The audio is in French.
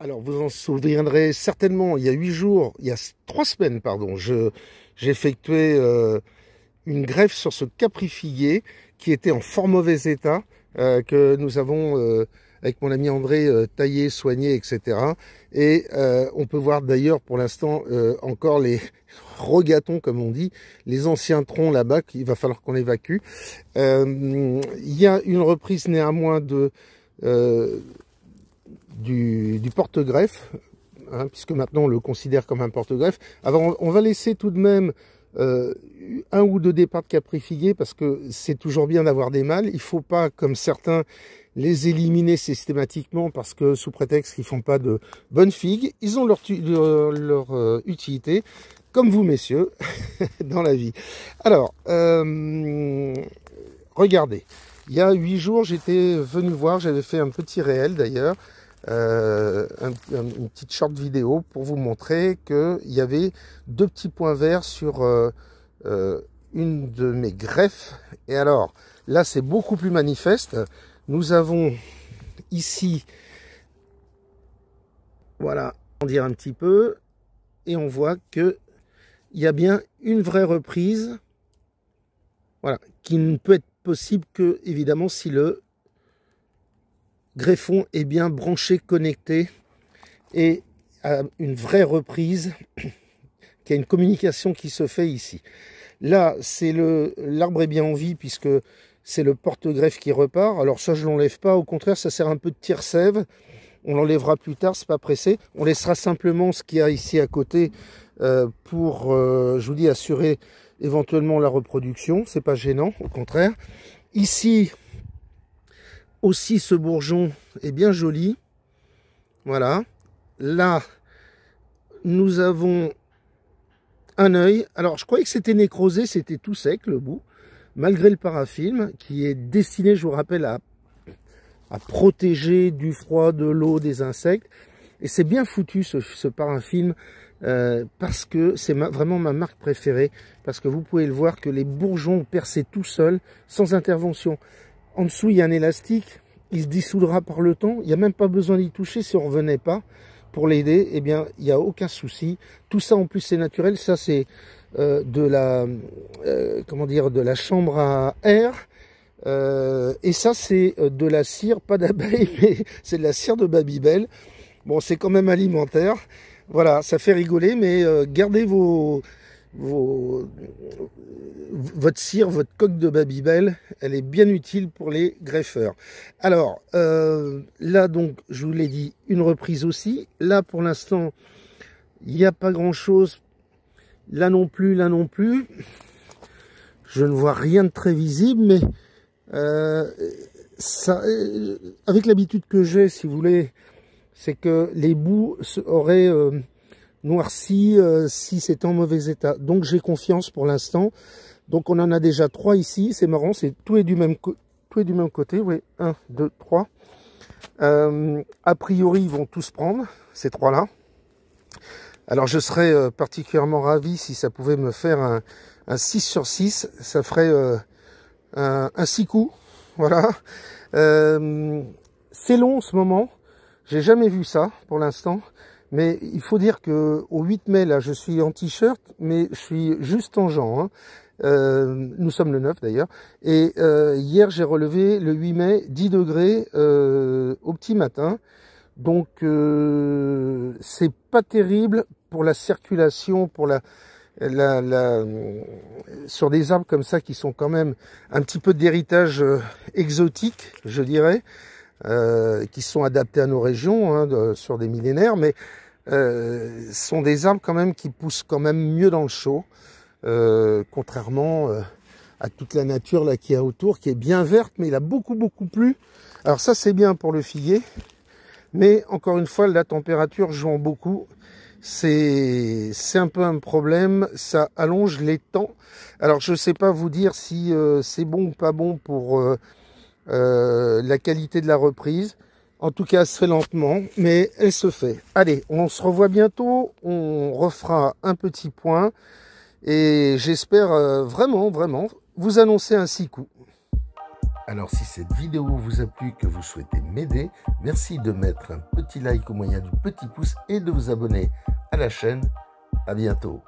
Alors, vous en souviendrez certainement, il y a 8 jours, il y a 3 semaines, pardon, j'ai effectué une greffe sur ce caprifiguier qui était en fort mauvais état, que nous avons, avec mon ami André, taillé, soigné, etc. Et on peut voir d'ailleurs pour l'instant encore les rogatons, comme on dit, les anciens troncs là-bas qu'il va falloir qu'on évacue. Il y a une reprise néanmoins du porte-greffe, hein, puisque maintenant on le considère comme un porte-greffe. Alors on va laisser tout de même 1 ou 2 départs de caprifiguier, parce que c'est toujours bien d'avoir des mâles. Il ne faut pas, comme certains, les éliminer systématiquement parce que sous prétexte qu'ils font pas de bonnes figues. Ils ont leur utilité, comme vous messieurs, dans la vie. Alors, regardez, il y a 8 jours, j'étais venu voir, j'avais fait un petit réel d'ailleurs, une petite short vidéo pour vous montrer qu'il y avait 2 petits points verts sur une de mes greffes. Et alors, là c'est beaucoup plus manifeste. Nous avons ici, voilà, on dirait un petit peu, et on voit que il y a bien une vraie reprise, voilà, qui ne peut être possible que, évidemment, si le greffon est bien branché, connecté, et à une vraie reprise, qu'il y a une communication qui se fait ici. Là, c'est l'arbre est bien en vie, puisque c'est le porte-greffe qui repart. Alors ça, je ne l'enlève pas, au contraire, ça sert un peu de tire-sève. On l'enlèvera plus tard, c'est pas pressé. On laissera simplement ce qu'il y a ici à côté pour, je vous dis, assurer éventuellement la reproduction. C'est pas gênant, au contraire. Ici aussi, ce bourgeon est bien joli. Voilà. Là, nous avons un œil. Alors, je croyais que c'était nécrosé, c'était tout sec, le bout. Malgré le parafilm, qui est destiné, je vous rappelle, à protéger du froid, de l'eau, des insectes. Et c'est bien foutu, ce parafilm, parce que c'est vraiment ma marque préférée. Parce que vous pouvez le voir que les bourgeons percent tout seuls, sans intervention. En dessous, il y a un élastique, il se dissoudra par le temps. Il n'y a même pas besoin d'y toucher si on ne revenait pas. Pour l'aider, eh bien, il n'y a aucun souci. Tout ça, en plus, c'est naturel. Ça, c'est de la chambre à air. Et ça, c'est de la cire, pas d'abeille, mais c'est de la cire de Babybel. Bon, c'est quand même alimentaire. Voilà, ça fait rigoler, mais gardez votre cire, votre coque de Babybel, elle est bien utile pour les greffeurs. Alors, là, donc, je vous l'ai dit, une reprise aussi. Là, pour l'instant, il n'y a pas grand-chose. Là non plus, là non plus. Je ne vois rien de très visible, mais avec l'habitude que j'ai, si vous voulez, c'est que les bouts auraient noirci si c'était en mauvais état. Donc j'ai confiance pour l'instant. Donc on en a déjà 3 ici. C'est marrant, tout est du même côté. Oui, 1, 2, 3. A priori, ils vont tous prendre, ces 3-là. Alors je serais particulièrement ravi si ça pouvait me faire un 6 sur 6. Ça ferait un 6 coups. Voilà. C'est long en ce moment. J'ai jamais vu ça pour l'instant. Mais il faut dire que au 8 mai, là, je suis en t-shirt, mais je suis juste en jean. Hein. Nous sommes le 9 d'ailleurs. Et hier, j'ai relevé le 8 mai 10 degrés au petit matin. Donc, c'est pas terrible pour la circulation, pour sur des arbres comme ça qui sont quand même un petit peu d'héritage exotique, je dirais, qui sont adaptés à nos régions, hein, sur des millénaires, mais sont des arbres quand même qui poussent quand même mieux dans le chaud, contrairement à toute la nature là qui est autour, qui est bien verte, mais il a beaucoup plu. Alors ça, c'est bien pour le figuier, mais encore une fois, la température joue beaucoup. C'est un peu un problème, ça allonge les temps. Alors je ne sais pas vous dire si c'est bon ou pas bon pour la qualité de la reprise. En tout cas, elle se fait lentement, mais elle se fait. Allez, on se revoit bientôt, on refera un petit point, et j'espère vraiment vous annoncer un 6 coups. Alors si cette vidéo vous a plu, que vous souhaitez m'aider, merci de mettre un petit like au moyen du petit pouce et de vous abonner à la chaîne. À bientôt.